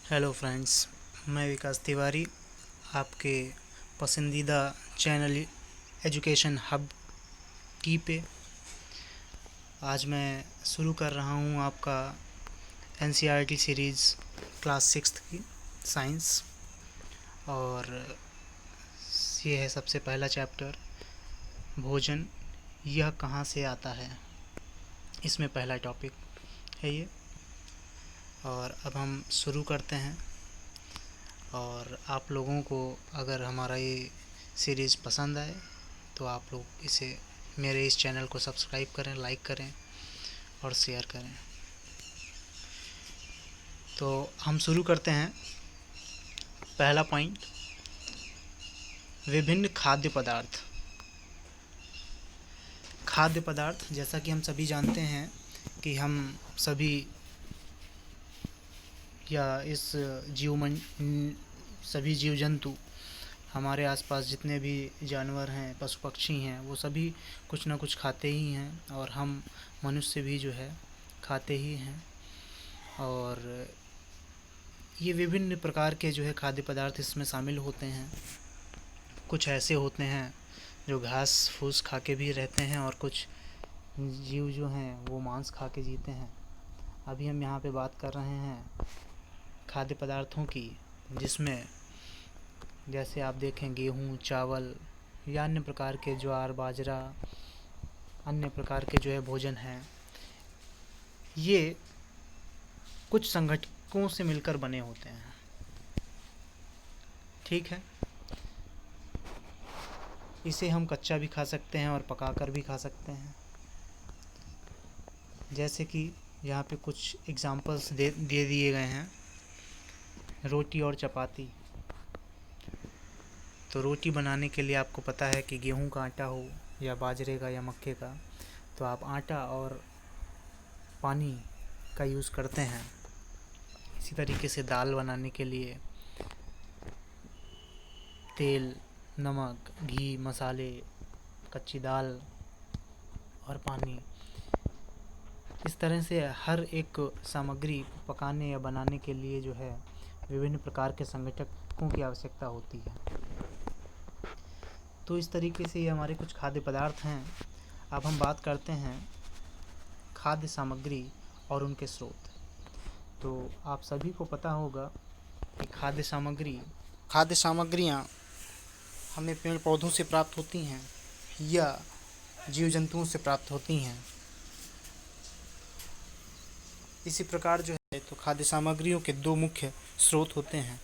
Hello friends, मैं विकास तिवारी आपके पसंदीदा चैनल एजुकेशन हब की पे आज मैं शुरू कर रहा हूँ आपका एनसीईआरटी सीरीज़ क्लास सिक्स्थ की साइंस। और ये है सबसे पहला चैप्टर, भोजन यह कहाँ से आता है। इसमें पहला टॉपिक है ये। और अब हम शुरू करते हैं। और आप लोगों को अगर हमारा ये सीरीज़ पसंद आए तो आप लोग इसे मेरे इस चैनल को सब्सक्राइब करें, लाइक करें और शेयर करें। तो हम शुरू करते हैं। पहला पॉइंट, विभिन्न खाद्य पदार्थ। खाद्य पदार्थ, जैसा कि हम सभी जानते हैं कि हम सभी या इस सभी जीव जंतु, हमारे आसपास जितने भी जानवर हैं, पशु पक्षी हैं, वो सभी कुछ ना कुछ खाते ही हैं। और हम मनुष्य भी जो है खाते ही हैं। और ये विभिन्न प्रकार के जो है खाद्य पदार्थ इसमें शामिल होते हैं। कुछ ऐसे होते हैं जो घास फूस खा के भी रहते हैं, और कुछ जीव जो हैं वो मांस खा के जीते हैं। अभी हम यहाँ पे बात कर रहे हैं खाद्य पदार्थों की, जिसमें जैसे आप देखें गेहूँ, चावल या अन्य प्रकार के ज्वार बाजरा, अन्य प्रकार के जो है भोजन हैं, ये कुछ संगठकों से मिलकर बने होते हैं। ठीक है, इसे हम कच्चा भी खा सकते हैं और पकाकर भी खा सकते हैं। जैसे कि यहाँ पे कुछ एग्जांपल्स दे दिए गए हैं। रोटी और चपाती। तो रोटी बनाने के लिए आपको पता है कि गेहूं का आटा हो या बाजरे का या मक्के का, तो आप आटा और पानी का यूज़ करते हैं। इसी तरीके से दाल बनाने के लिए तेल, नमक, घी, मसाले, कच्ची दाल और पानी, इस तरह से हर एक सामग्री पकाने या बनाने के लिए जो है विभिन्न प्रकार के संगठकों की आवश्यकता होती है। तो इस तरीके से ये हमारे कुछ खाद्य पदार्थ हैं। अब हम बात करते हैं खाद्य सामग्री और उनके स्रोत। तो आप सभी को पता होगा कि खाद्य सामग्रियाँ हमें पेड़ पौधों से प्राप्त होती हैं या जीव जंतुओं से प्राप्त होती हैं। इसी प्रकार जो है तो खाद्य सामग्रियों के दो मुख्य स्रोत होते हैं,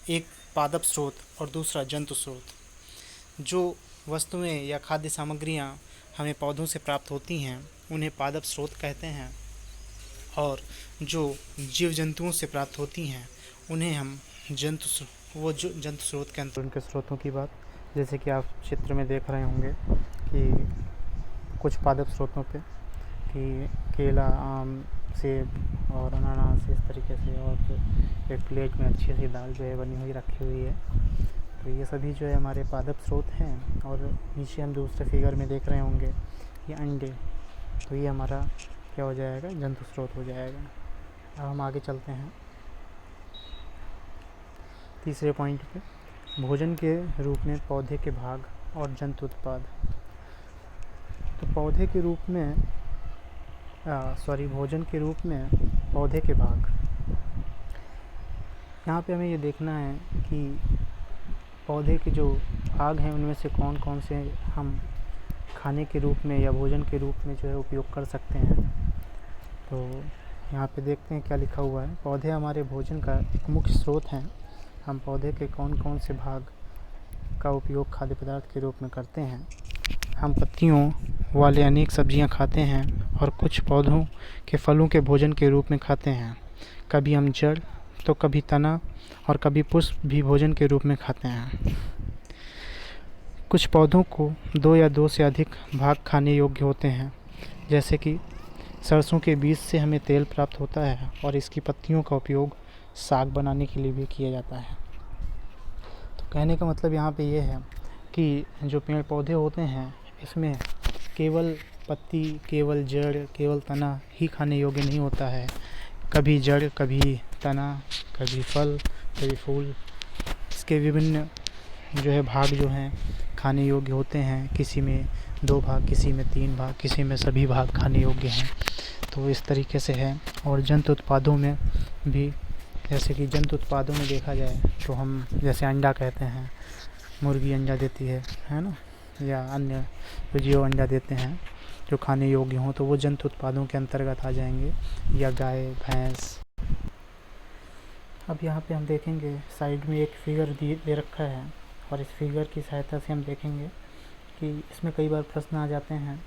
एक पादप स्रोत और दूसरा जंतु स्रोत। जो वस्तुएं या खाद्य सामग्रियां हमें पौधों से प्राप्त होती हैं उन्हें पादप स्रोत कहते हैं, और जो जीव जंतुओं से प्राप्त होती हैं उन्हें हम जंतु स्रोत कहते हैं। उनके स्रोतों की बात, जैसे कि आप चित्र में देख रहे होंगे कि कुछ पादप स्रोतों पे कि केला, आम, सेब और अनानास, इस तरीके से। और एक प्लेट में अच्छी सी दाल जो है बनी हुई रखी हुई है। तो ये सभी जो है हमारे पादप स्रोत हैं। और नीचे हम दूसरे फिगर में देख रहे होंगे ये अंडे, तो ये हमारा क्या हो जाएगा, जंतु स्रोत हो जाएगा। अब हम आगे चलते हैं तीसरे पॉइंट पे, भोजन के रूप में पौधे के भाग और जंतु उत्पाद। तो भोजन के रूप में पौधे के भाग। यहाँ पे हमें ये देखना है कि पौधे के जो भाग हैं उनमें से कौन कौन से हम खाने के रूप में या भोजन के रूप में जो है उपयोग कर सकते हैं। तो यहाँ पे देखते हैं क्या लिखा हुआ है। पौधे हमारे भोजन का एक मुख्य स्रोत हैं। हम पौधे के कौन कौन से भाग का उपयोग खाद्य पदार्थ के रूप में करते हैं। हम पत्तियों वाले अनेक सब्जियां खाते हैं और कुछ पौधों के फलों के भोजन के रूप में खाते हैं। कभी हम जड़ तो कभी तना और कभी पुष्प भी भोजन के रूप में खाते हैं। कुछ पौधों को दो या दो से अधिक भाग खाने योग्य होते हैं, जैसे कि सरसों के बीज से हमें तेल प्राप्त होता है और इसकी पत्तियों का उपयोग साग बनाने के लिए भी किया जाता है। तो कहने का मतलब यहाँ पे ये है कि जो पेड़ पौधे होते हैं इसमें केवल पत्ती, केवल जड़, केवल तना ही खाने योग्य नहीं होता है। कभी जड़, कभी तना, कभी फल, कभी फूल। इसके विभिन्न जो है भाग जो हैं खाने योग्य होते हैं। किसी में 2 भाग, किसी में 3 भाग, किसी में सभी भाग खाने योग्य हैं। तो इस तरीके से है। और जंतु उत्पादों में भी, जैसे कि जंतु उत्पादों में देखा जाए तो हम जैसे अंडा कहते हैं, मुर्गी अंडा देती है ना, या अन्य जो जीव अंडा देते हैं जो खाने योग्य हों, तो वो जंतु उत्पादों के अंतर्गत आ जाएंगे, या गाय, भैंस। अब यहाँ पे हम देखेंगे साइड में एक फिगर दे रखा है, और इस फिगर की सहायता से हम देखेंगे कि इसमें कई बार प्रश्न आ जाते हैं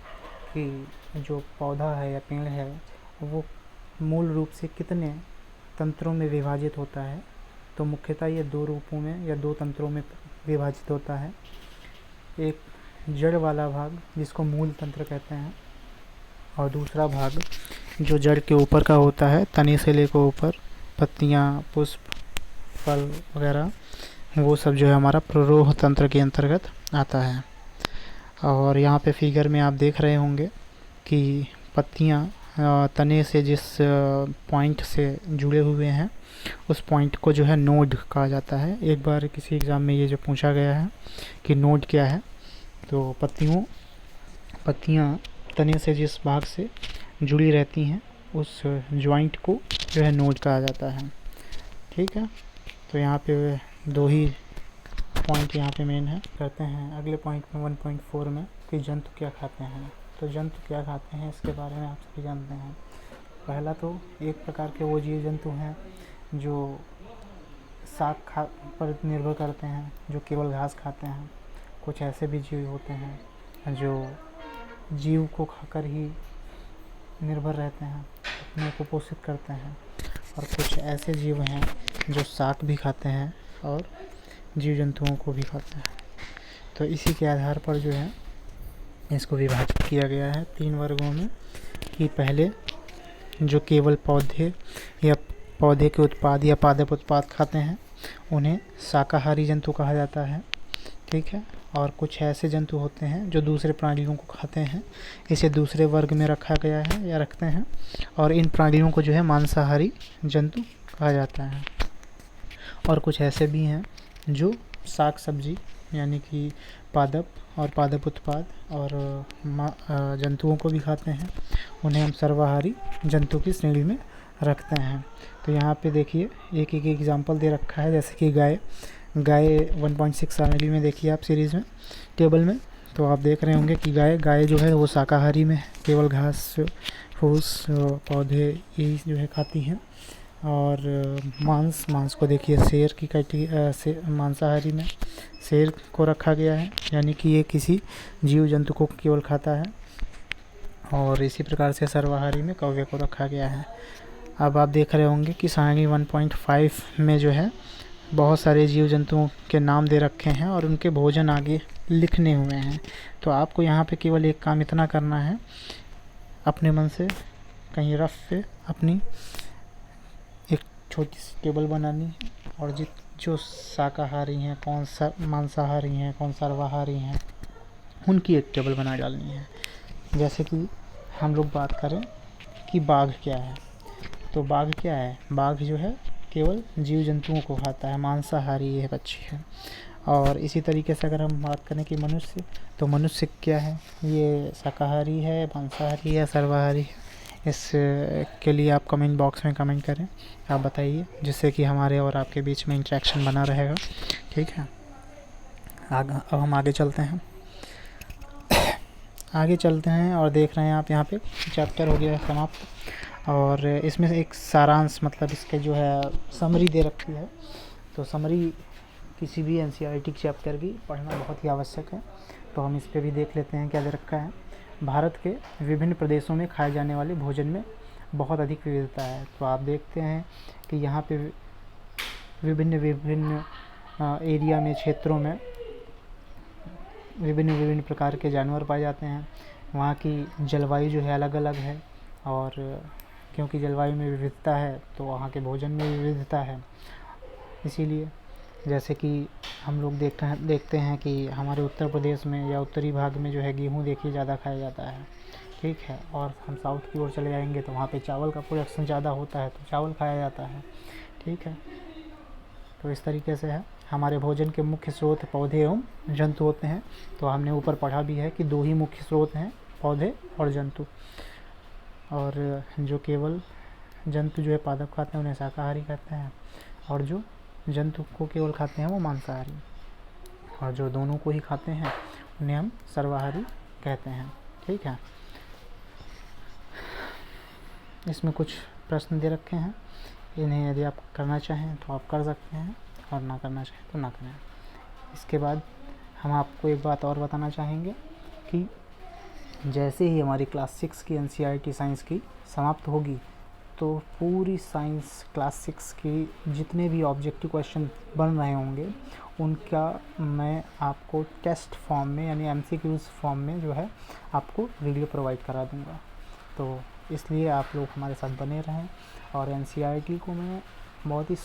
कि जो पौधा है या पेड़ है वो मूल रूप से कितने तंत्रों में विभाजित होता है। तो मुख्यतः ये 2 रूपों में या 2 तंत्रों में विभाजित होता है। एक जड़ वाला भाग जिसको मूल तंत्र कहते हैं, और दूसरा भाग जो जड़ के ऊपर का होता है, तने से लेकर ऊपर, पत्तियाँ, पुष्प, फल वगैरह, वो सब जो है हमारा प्ररोह तंत्र के अंतर्गत आता है। और यहाँ पे फिगर में आप देख रहे होंगे कि पत्तियाँ तने से जिस पॉइंट से जुड़े हुए हैं उस पॉइंट को जो है नोड कहा जाता है। एक बार किसी एग्ज़ाम में ये जो पूछा गया है कि नोड क्या है, तो पत्तियाँ तने से जिस भाग से जुड़ी रहती हैं उस जॉइंट को जो है नोड कहा जाता है। ठीक है, तो यहाँ पे 2 ही पॉइंट यहाँ पे मेन है। करते हैं अगले पॉइंट में 1.4 में कि जंतु क्या खाते हैं। तो जंतु क्या खाते हैं इसके बारे में आप सभी जानते हैं। पहला तो एक प्रकार के वो जीव जंतु हैं जो शाक पर निर्भर करते हैं, जो केवल घास खाते हैं। कुछ ऐसे भी जीव होते हैं जो जीव को खाकर ही निर्भर रहते हैं, अपने को पोषित करते हैं। और कुछ ऐसे जीव हैं जो शाक भी खाते हैं और जीव जंतुओं को भी खाते हैं। तो इसी के आधार पर जो है इसको विभाजित किया गया है 3 वर्गों में, कि पहले जो केवल पौधे या पौधे के उत्पाद या पादप उत्पाद खाते हैं उन्हें शाकाहारी जंतु कहा जाता है। ठीक है, और कुछ ऐसे जंतु होते हैं जो दूसरे प्राणियों को खाते हैं, इसे दूसरे वर्ग में रखा गया है या रखते हैं। और इन प्राणियों को जो है मांसाहारी जंतु कहा जाता है। और कुछ ऐसे भी हैं जो साग सब्जी यानी कि पादप और पादप उत्पाद और जंतुओं को भी खाते हैं, उन्हें हम सर्वाहारी जंतु की श्रेणी में रखते हैं। तो यहाँ पे देखिए एक एग्जांपल दे रखा है, जैसे कि गाय 1.6 आर्टिकल में देखिए आप सीरीज़ में टेबल में, तो आप देख रहे होंगे कि गाय जो है वो शाकाहारी में है, केवल घास फूस पौधे यही जो है खाती हैं। और मांस को देखिए शेर की कैटेगरी मांसाहारी में शेर को रखा गया है, यानी कि ये किसी जीव जंतु को केवल खाता है। और इसी प्रकार से सर्वाहारी में कौवे को रखा गया है। अब आप देख रहे होंगे कि सारणी 1.5 में जो है बहुत सारे जीव जंतुओं के नाम दे रखे हैं और उनके भोजन आगे लिखने हुए हैं। तो आपको यहाँ पे केवल एक काम इतना करना है, अपने मन से कहीं रफ पे अपनी एक छोटी सी टेबल बनानी है, और जो शाकाहारी हैं, कौन सा मांसाहारी हैं, कौन सर्वाहारी हैं, उनकी एक टेबल बना डालनी है। जैसे कि हम लोग बात करें कि बाघ क्या है, तो बाघ क्या है, बाघ जो है केवल जीव जंतुओं को खाता है, मांसाहारी ये पक्षी है। और इसी तरीके से अगर हम बात करें कि मनुष्य, तो मनुष्य क्या है, ये शाकाहारी है, मांसाहारी है, सर्वाहारी है। इस के लिए आप कमेंट बॉक्स में कमेंट करें, आप बताइए, जिससे कि हमारे और आपके बीच में इंटरेक्शन बना रहेगा। ठीक है, अब हम आगे चलते हैं और देख रहे हैं आप यहाँ पे चैप्टर हो गया समाप्त। और इसमें से एक सारांश मतलब इसके जो है समरी दे रखी है। तो समरी किसी भी एनसीईआरटी चैप्टर की पढ़ना बहुत ही आवश्यक है। तो हम इस पर भी देख लेते हैं क्या दे रखा है। भारत के विभिन्न प्रदेशों में खाए जाने वाले भोजन में बहुत अधिक विविधता है। तो आप देखते हैं कि यहाँ पे विभिन्न एरिया में, क्षेत्रों में विभिन्न प्रकार के जानवर पाए जाते हैं। वहाँ की जलवायु जो है अलग अलग है, और क्योंकि जलवायु में विविधता है तो वहाँ के भोजन में विविधता है। इसीलिए जैसे कि हम लोग देखते हैं कि हमारे उत्तर प्रदेश में या उत्तरी भाग में जो है गेहूँ देखिए ज़्यादा खाया जाता है। ठीक है, और हम साउथ की ओर चले जाएंगे तो वहाँ पे चावल का प्रोडक्शन ज़्यादा होता है, तो चावल खाया जाता है। ठीक है। तो इस तरीके से है, हमारे भोजन के मुख्य स्रोत पौधे एवं जंतु होते हैं। तो हमने ऊपर पढ़ा भी है कि 2 ही मुख्य स्रोत हैं, पौधे और जंतु। और जो केवल जंतु जो है पादप खाते हैं उन्हें शाकाहारी कहते हैं, और जो जंतु को केवल खाते हैं वो मांसाहारी, और जो दोनों को ही खाते हैं उन्हें हम सर्वाहारी कहते हैं। ठीक है। इसमें कुछ प्रश्न दे रखे हैं, इन्हें यदि आप करना चाहें तो आप कर सकते हैं, और ना करना चाहें तो ना करें। इसके बाद हम आपको एक बात और बताना चाहेंगे कि जैसे ही हमारी क्लास 6 की NCERT साइंस की समाप्त होगी, तो पूरी साइंस क्लास 6 की जितने भी ऑब्जेक्टिव क्वेश्चन बन रहे होंगे उनका मैं आपको टेस्ट फॉर्म में यानी MCQs फॉर्म में जो है आपको वीडियो प्रोवाइड करा दूँगा। तो इसलिए आप लोग हमारे साथ बने रहें, और NCERT को मैं बहुत ही